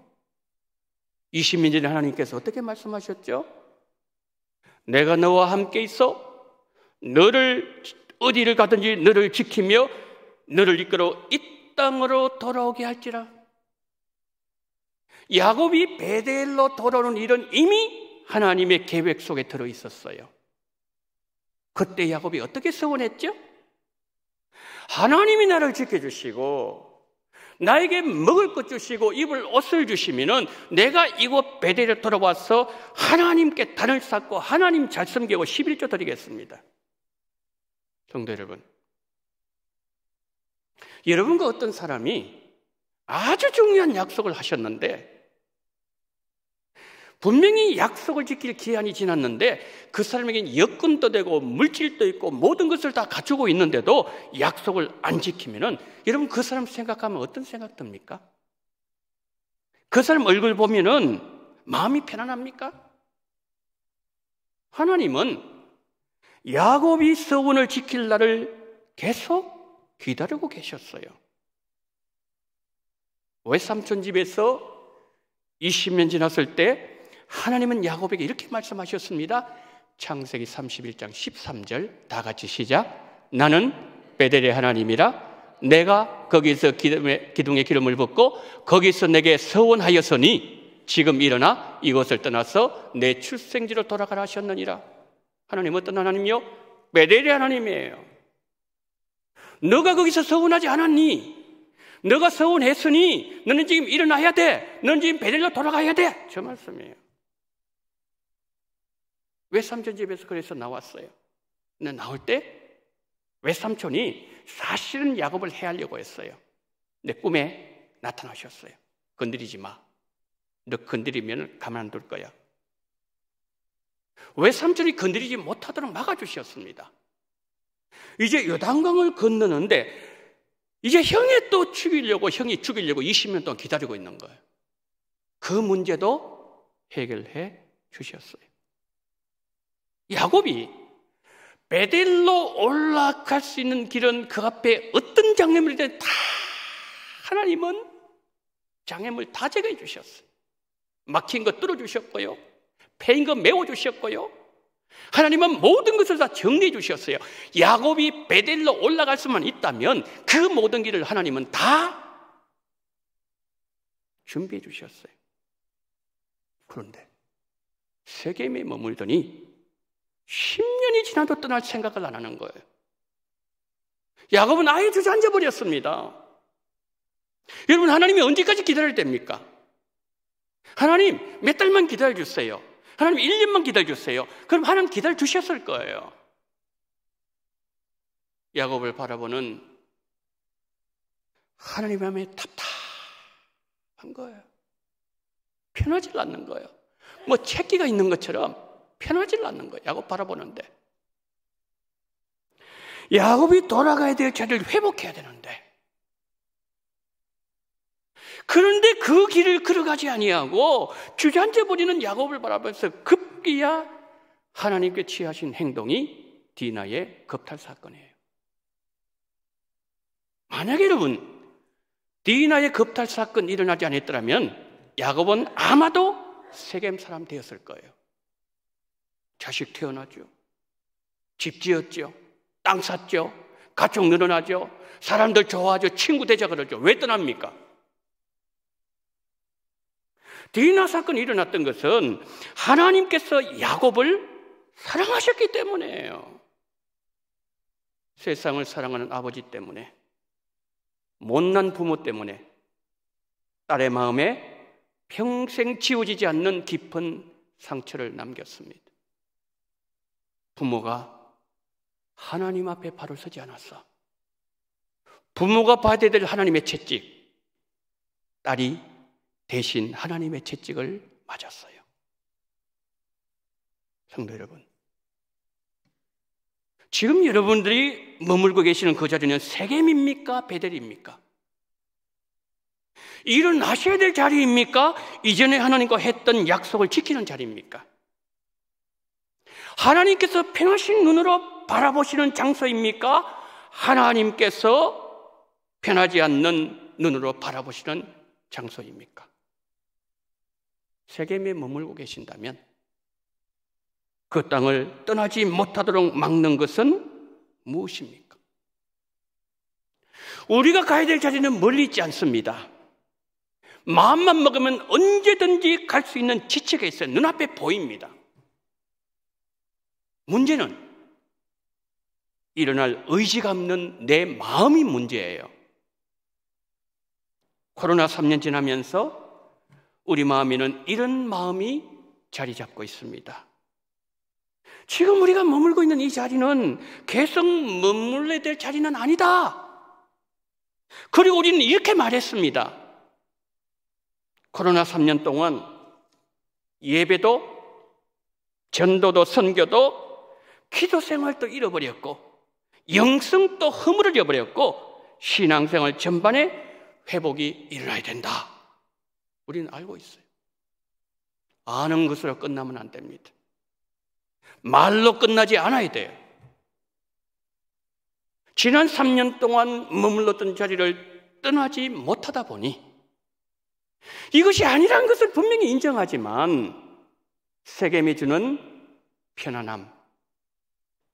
20년 전에 하나님께서 어떻게 말씀하셨죠? 내가 너와 함께 있어 너를 어디를 가든지 너를 지키며 너를 이끌어 이 땅으로 돌아오게 할지라. 야곱이 베델로 돌아오는 일은 이미 하나님의 계획 속에 들어있었어요. 그때 야곱이 어떻게 서원했죠? 하나님이 나를 지켜주시고 나에게 먹을 것 주시고 입을 옷을 주시면은 내가 이곳 베델에 돌아와서 하나님께 단을 쌓고 하나님 잘 섬기고 11조 드리겠습니다. 성도 여러분, 여러분과 어떤 사람이 아주 중요한 약속을 하셨는데 분명히 약속을 지킬 기한이 지났는데 그 사람에게는 여건도 되고 물질도 있고 모든 것을 다 갖추고 있는데도 약속을 안 지키면은 여러분 그 사람 생각하면 어떤 생각 듭니까? 그 사람 얼굴 보면은 마음이 편안합니까? 하나님은 야곱이 서원을 지킬 날을 계속 기다리고 계셨어요. 외삼촌 집에서 20년 지났을 때 하나님은 야곱에게 이렇게 말씀하셨습니다. 창세기 31장 13절 다 같이 시작. 나는 베델의 하나님이라 내가 거기서 기둥에 기름을 붓고 거기서 내게 서원하였으니 지금 일어나 이곳을 떠나서 내 출생지로 돌아가라 하셨느니라. 하나님 어떤 하나님이요? 베델의 하나님이에요. 너가 거기서 서원하지 않았니? 너가 서원했으니 너는 지금 일어나야 돼. 너는 지금 베델로 돌아가야 돼. 저 말씀이에요. 외삼촌 집에서 그래서 나왔어요. 근데 나올 때 외삼촌이 사실은 야곱을 해하려고 했어요. 근데 꿈에 나타나셨어요. 건드리지 마. 너 건드리면 가만 안 둘 거야. 외삼촌이 건드리지 못하도록 막아주셨습니다. 이제 요단강을 건너는데 이제 형이 또 죽이려고 20년 동안 기다리고 있는 거예요. 그 문제도 해결해 주셨어요. 야곱이 베델로 올라갈 수 있는 길은 그 앞에 어떤 장애물이든 다 하나님은 장애물 다 제거해 주셨어요. 막힌 거 뚫어주셨고요. 패인 거 메워주셨고요. 하나님은 모든 것을 다 정리해 주셨어요. 야곱이 베델로 올라갈 수만 있다면 그 모든 길을 하나님은 다 준비해 주셨어요. 그런데 세겜에 머물더니 10년이 지나도 떠날 생각을 안 하는 거예요. 야곱은 아예 주저앉아 버렸습니다. 여러분, 하나님이 언제까지 기다릴 때입니까? 하나님 몇 달만 기다려주세요. 하나님 1년만 기다려주세요. 그럼 하나님 기다려주셨을 거예요. 야곱을 바라보는 하나님 마음에 답답한 거예요. 편하질 않는 거예요. 뭐 채기가 있는 것처럼 편하질 않는 거예요. 야곱 바라보는데. 야곱이 돌아가야 될 자리를 회복해야 되는데 그런데 그 길을 걸어가지 아니하고 주저앉아 버리는 야곱을 바라보면서 급기야 하나님께 취하신 행동이 디나의 겁탈 사건이에요. 만약에 여러분 디나의 겁탈 사건이 일어나지 않았더라면 야곱은 아마도 세겜 사람 되었을 거예요. 자식 태어나죠. 집 지었죠. 땅 샀죠. 가족 늘어나죠. 사람들 좋아하죠. 친구 되자 그러죠. 왜 떠납니까? 디나 사건이 일어났던 것은 하나님께서 야곱을 사랑하셨기 때문이에요. 세상을 사랑하는 아버지 때문에, 못난 부모 때문에 딸의 마음에 평생 지워지지 않는 깊은 상처를 남겼습니다. 부모가 하나님 앞에 바로 서지 않았어. 부모가 받아야 될 하나님의 채찍, 딸이 대신 하나님의 채찍을 맞았어요. 성도 여러분, 지금 여러분들이 머물고 계시는 그 자리는 세겜입니까? 베델입니까? 일어나셔야 될 자리입니까? 이전에 하나님과 했던 약속을 지키는 자리입니까? 하나님께서 편하신 눈으로 바라보시는 장소입니까? 하나님께서 편하지 않는 눈으로 바라보시는 장소입니까? 세겜에 머물고 계신다면 그 땅을 떠나지 못하도록 막는 것은 무엇입니까? 우리가 가야 될 자리는 멀리 있지 않습니다. 마음만 먹으면 언제든지 갈 수 있는 지체가 있어요. 눈앞에 보입니다. 문제는 일어날 의지가 없는 내 마음이 문제예요. 코로나 3년 지나면서 우리 마음에는 이런 마음이 자리 잡고 있습니다. 지금 우리가 머물고 있는 이 자리는 계속 머물러야 될 자리는 아니다. 그리고 우리는 이렇게 말했습니다. 코로나 3년 동안 예배도, 전도도, 선교도, 기도 생활도 잃어버렸고, 영성도 허물어져 버렸고, 신앙생활 전반에 회복이 일어나야 된다. 우리는 알고 있어요. 아는 것으로 끝나면 안 됩니다. 말로 끝나지 않아야 돼요. 지난 3년 동안 머물렀던 자리를 떠나지 못하다 보니 이것이 아니라는 것을 분명히 인정하지만 세겜이 주는 편안함,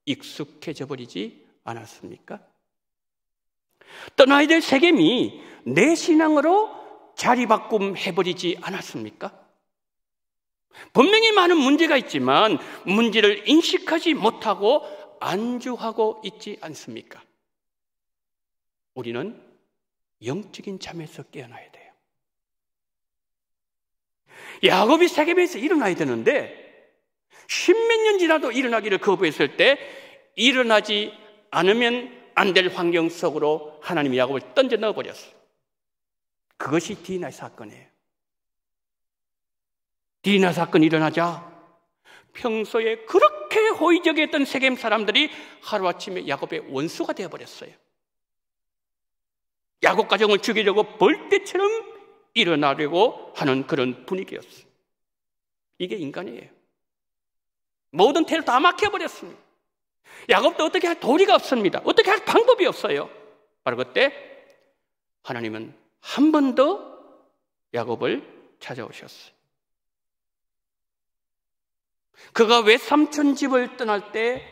익숙해져 버리지 않았습니까? 떠나야 될 세겜이 내 신앙으로 자리바꿈 해버리지 않았습니까? 분명히 많은 문제가 있지만 문제를 인식하지 못하고 안주하고 있지 않습니까? 우리는 영적인 잠에서 깨어나야 돼요. 야곱이 세겜에서 일어나야 되는데 10몇 년 지나도 일어나기를 거부했을 때 일어나지 않으면 안 될 환경 속으로 하나님이 야곱을 던져 넣어버렸어요. 그것이 디나의 사건이에요. 디나 사건이 일어나자 평소에 그렇게 호의적이었던 세겜 사람들이 하루아침에 야곱의 원수가 되어버렸어요. 야곱 가정을 죽이려고 벌떼처럼 일어나려고 하는 그런 분위기였어요. 이게 인간이에요. 모든 태를 다 막혀버렸습니다. 야곱도 어떻게 할 도리가 없습니다. 어떻게 할 방법이 없어요. 바로 그때 하나님은 한 번 더 야곱을 찾아오셨어요. 그가 왜 삼촌 집을 떠날 때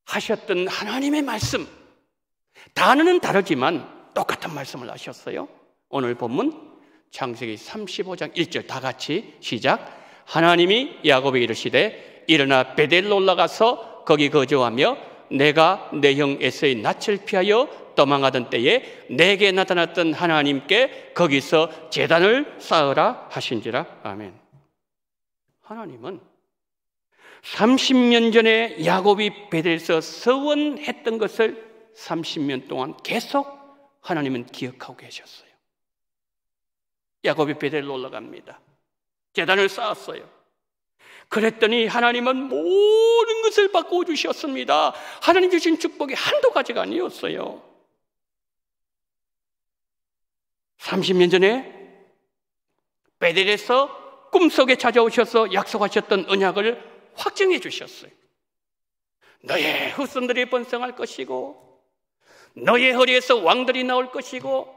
하셨던 하나님의 말씀, 단어는 다르지만 똑같은 말씀을 하셨어요. 오늘 본문 창세기 35장 1절 다 같이 시작. 하나님이 야곱에게 이르시되 일어나 베델로 올라가서 거기 거주하며 내가 내 형 에서의 낯을 피하여 도망하던 때에 내게 나타났던 하나님께 거기서 제단을 쌓으라 하신지라. 아멘. 하나님은 30년 전에 야곱이 베델에서 서원했던 것을 30년 동안 계속 하나님은 기억하고 계셨어요. 야곱이 베델로 올라갑니다. 제단을 쌓았어요. 그랬더니 하나님은 모든 것을 바꾸어 주셨습니다. 하나님 주신 축복이 한두 가지가 아니었어요. 30년 전에 베델에서 꿈속에 찾아오셔서 약속하셨던 언약을 확증해 주셨어요. 너의 후손들이 번성할 것이고, 너의 허리에서 왕들이 나올 것이고,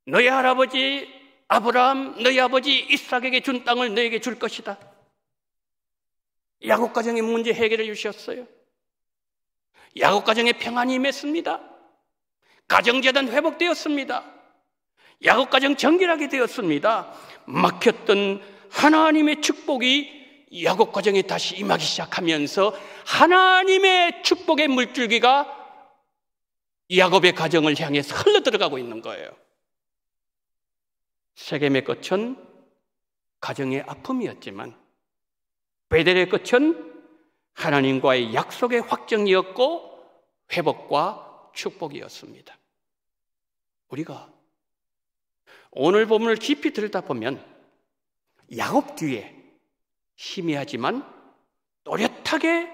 너의 할아버지 아브라함, 너희 아버지 이삭에게 준 땅을 너에게 줄 것이다. 야곱 가정의 문제 해결해 주셨어요. 야곱 가정에 평안이 임했습니다. 가정재단 회복되었습니다. 야곱 가정 정결하게 되었습니다. 막혔던 하나님의 축복이 야곱 가정에 다시 임하기 시작하면서 하나님의 축복의 물줄기가 야곱의 가정을 향해서 흘러들어가고 있는 거예요. 세겜의 끝은 가정의 아픔이었지만 베델의 끝은 하나님과의 약속의 확정이었고 회복과 축복이었습니다. 우리가 오늘 본문을 깊이 들여다보면 야곱 뒤에 희미하지만 또렷하게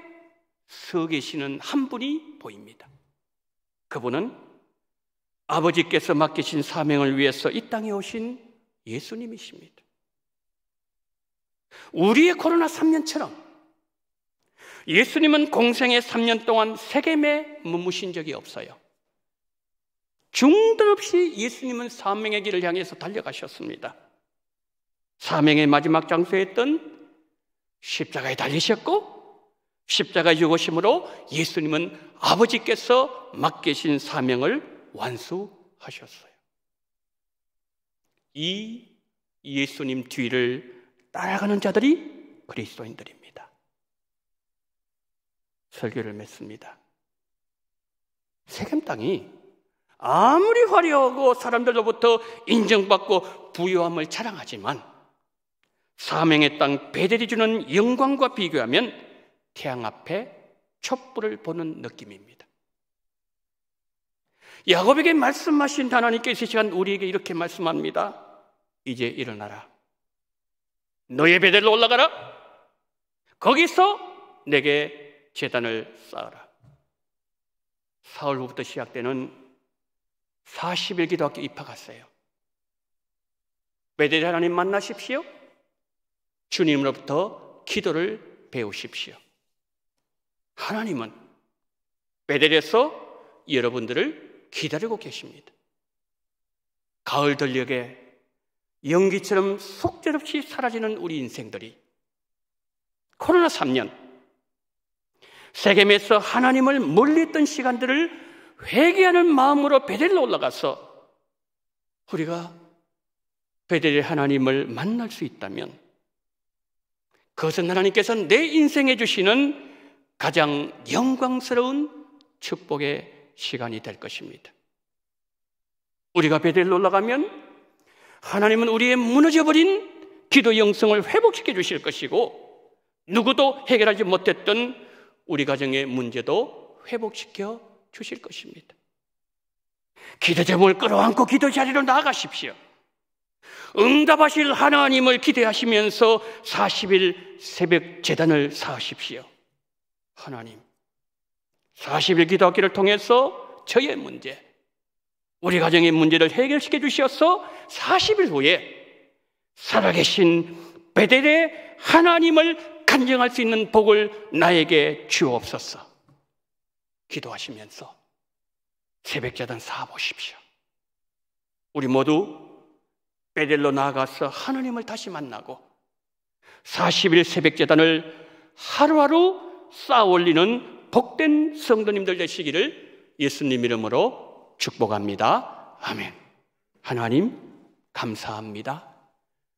서 계시는 한 분이 보입니다. 그분은 아버지께서 맡기신 사명을 위해서 이 땅에 오신 예수님이십니다. 우리의 코로나 3년처럼 예수님은 공생의 3년 동안 세겜에 머무신 적이 없어요. 중단 없이 예수님은 사명의 길을 향해서 달려가셨습니다. 사명의 마지막 장소였던 십자가에 달리셨고 십자가의 죽으심으로 예수님은 아버지께서 맡기신 사명을 완수하셨어요. 이 예수님 뒤를 따라가는 자들이 그리스도인들입니다. 설교를 맺습니다. 세겜 땅이 아무리 화려하고 사람들로부터 인정받고 부유함을 자랑하지만 사명의 땅 베델이 주는 영광과 비교하면 태양 앞에 촛불을 보는 느낌입니다. 야곱에게 말씀하신 하나님께서 이 시간 우리에게 이렇게 말씀합니다. 이제 일어나라. 너의 베델로 올라가라. 거기서 내게 제단을 쌓아라. 사흘 후부터 시작되는 40일 기도학교 입학하세요. 베델 하나님 만나십시오. 주님으로부터 기도를 배우십시오. 하나님은 베델에서 여러분들을 기다리고 계십니다. 가을 들녘에 연기처럼 속절없이 사라지는 우리 인생들이 코로나 3년 세겜에서 하나님을 멀리했던 시간들을 회개하는 마음으로 베델로 올라가서 우리가 베델의 하나님을 만날 수 있다면 그것은 하나님께서 내 인생에 주시는 가장 영광스러운 축복의 시간이 될 것입니다. 우리가 베델로 올라가면 하나님은 우리의 무너져버린 기도 영성을 회복시켜 주실 것이고 누구도 해결하지 못했던 우리 가정의 문제도 회복시켜 주실 것입니다. 기도 제목을 끌어안고 기도 자리로 나아가십시오. 응답하실 하나님을 기대하시면서 40일 새벽 제단을 쌓으십시오. 하나님, 40일 기도하기를 통해서 저의 문제, 우리 가정의 문제를 해결시켜 주셔서 40일 후에 살아계신 베델의 하나님을 간증할 수 있는 복을 나에게 주옵소서. 기도하시면서 새벽제단 쌓아보십시오. 우리 모두 베델로 나아가서 하나님을 다시 만나고 40일 새벽제단을 하루하루 쌓아 올리는 복된 성도님들 되시기를 예수님 이름으로 축복합니다. 아멘. 하나님 감사합니다.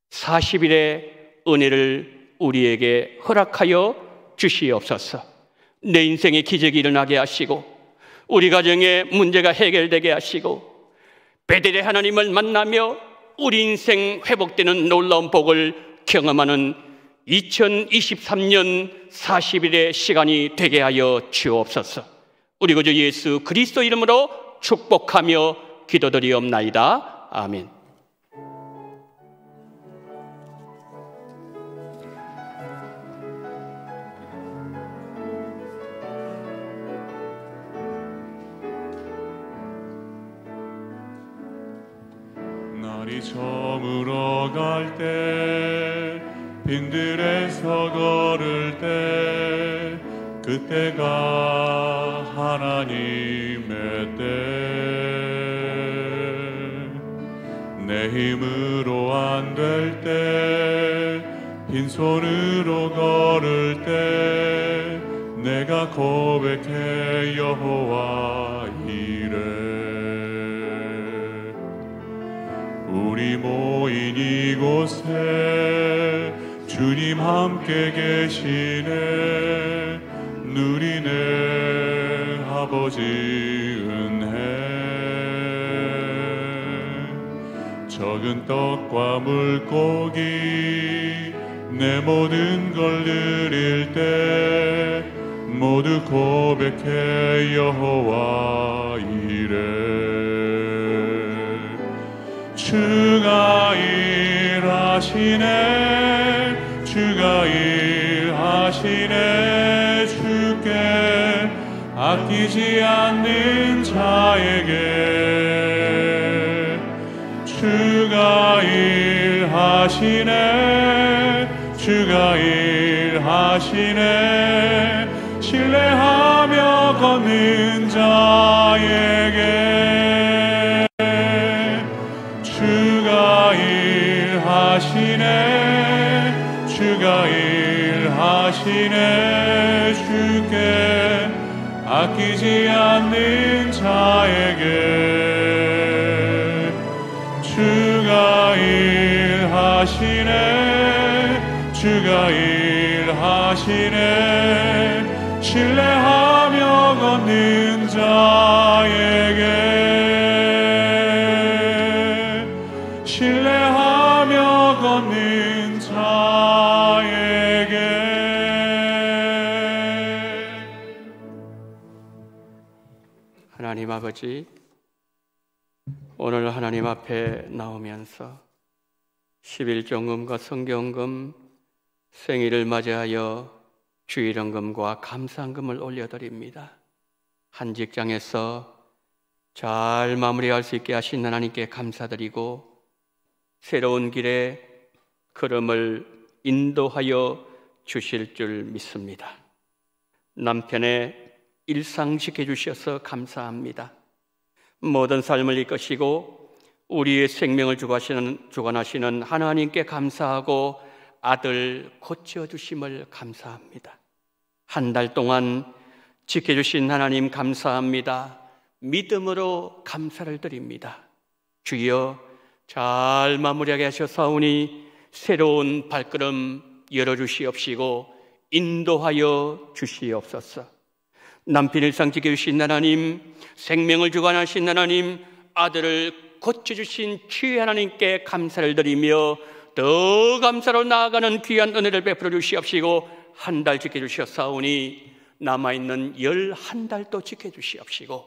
40일의 은혜를 우리에게 허락하여 주시옵소서. 내 인생에 기적이 일어나게 하시고 우리 가정의 문제가 해결되게 하시고 베델의 하나님을 만나며 우리 인생 회복되는 놀라운 복을 경험하는 2023년 40일의 시간이 되게 하여 주옵소서. 우리 구주 예수 그리스도 이름으로 축복하며 기도드리옵나이다. 아멘.
저물어 갈 때 빈들에서 걸을 때 그때가 하나님의 때 내 힘으로 안 될 때 빈손으로 걸을 때 내가 고백해 여호와 이래 우리 모인 이곳에 주님 함께 계시네 누리네 아버지 은혜 적은 떡과 물고기 내 모든 걸 드릴 때 모두 고백해 여호와 이래 주가 일하시네 주가 일하시네 주께 아끼지 않는 자에게 주가 일하시네 주가 일하시네 신뢰하며 걷는 자에게 주가 일하시네 주가 일하시네 주께 아끼지 않는 자에게 주가 일하시네 주가 일하시네 신뢰하며 걷는 자에게 신뢰하며 걷는 자에게
하나님 아버지 오늘 하나님 앞에 나오면서 11종금과 성경금 생일을 맞이하여 주일헌금과 감사헌금을 올려드립니다. 한 직장에서 잘 마무리할 수 있게 하신 하나님께 감사드리고 새로운 길에 걸음을 인도하여 주실 줄 믿습니다. 남편의 일상시켜 주셔서 감사합니다. 모든 삶을 이끄시고 우리의 생명을 주관하시는 하나님께 감사하고 아들 고쳐주심을 감사합니다. 한 달 동안 지켜주신 하나님 감사합니다. 믿음으로 감사를 드립니다. 주여 잘 마무리하게 하셔사오니 새로운 발걸음 열어주시옵시고 인도하여 주시옵소서. 남편 일상 지켜주신 하나님, 생명을 주관하신 하나님, 아들을 고쳐주신 주의 하나님께 감사를 드리며 더 감사로 나아가는 귀한 은혜를 베풀어 주시옵시고 한 달 지켜주셨사오니 남아있는 11달도 지켜주시옵시고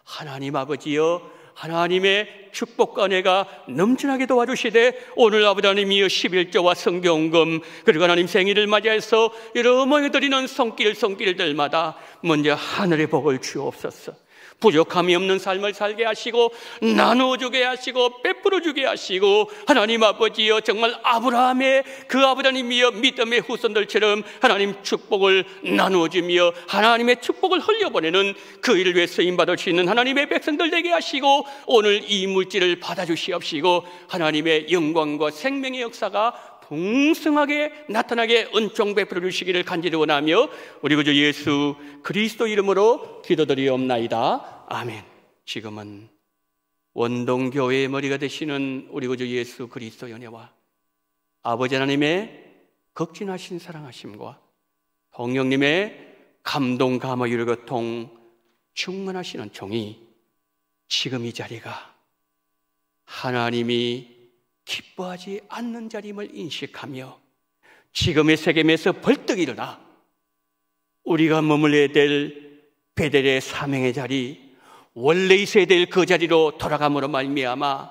하나님 아버지여 하나님의 축복과 은혜가 넘쳐나게 도와주시되 오늘 아버지 하나님이여 11조와 성경금 그리고 하나님 생일을 맞이해서 여러 모여 드리는 손길들마다 먼저 하늘의 복을 주옵소서. 부족함이 없는 삶을 살게 하시고 나누어주게 하시고 베풀어주게 하시고 하나님 아버지여 정말 아브라함의 그 아버지 하나님이여 믿음의 후손들처럼 하나님 축복을 나누어주며 하나님의 축복을 흘려보내는 그 일을 위해 쓰임받을 수 있는 하나님의 백성들 되게 하시고 오늘 이 물질을 받아주시옵시고 하나님의 영광과 생명의 역사가 풍성하게 나타나게 은총 베풀어 주시기를 간절히 원하며 우리 구주 예수 그리스도 이름으로 기도드리옵나이다. 아멘. 지금은 원동교회의 머리가 되시는 우리 구주 예수 그리스도 연애와 아버지 하나님의 극진하신 사랑하심과 성령님의 감동 감화 유료교통 충만하시는 종이 지금 이 자리가 하나님이 기뻐하지 않는 자림을 인식하며 지금의 세겜에서 벌떡 일어나 우리가 머물러야 될 베델의 사명의 자리, 원래 있어야 될 그 자리로 돌아감으로 말미암아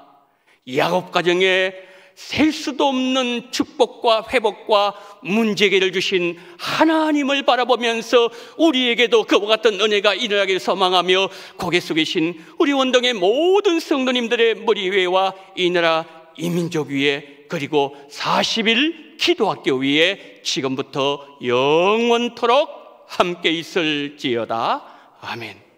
야곱 가정에 셀 수도 없는 축복과 회복과 문제개를 주신 하나님을 바라보면서 우리에게도 그와 같은 은혜가 일어나기를 소망하며 고개 숙이신 우리 원동의 모든 성도님들의 머리 위에와 이 나라 이 민족 위에, 그리고 40일 기도학교 위에 지금부터 영원토록 함께 있을지어다. 아멘.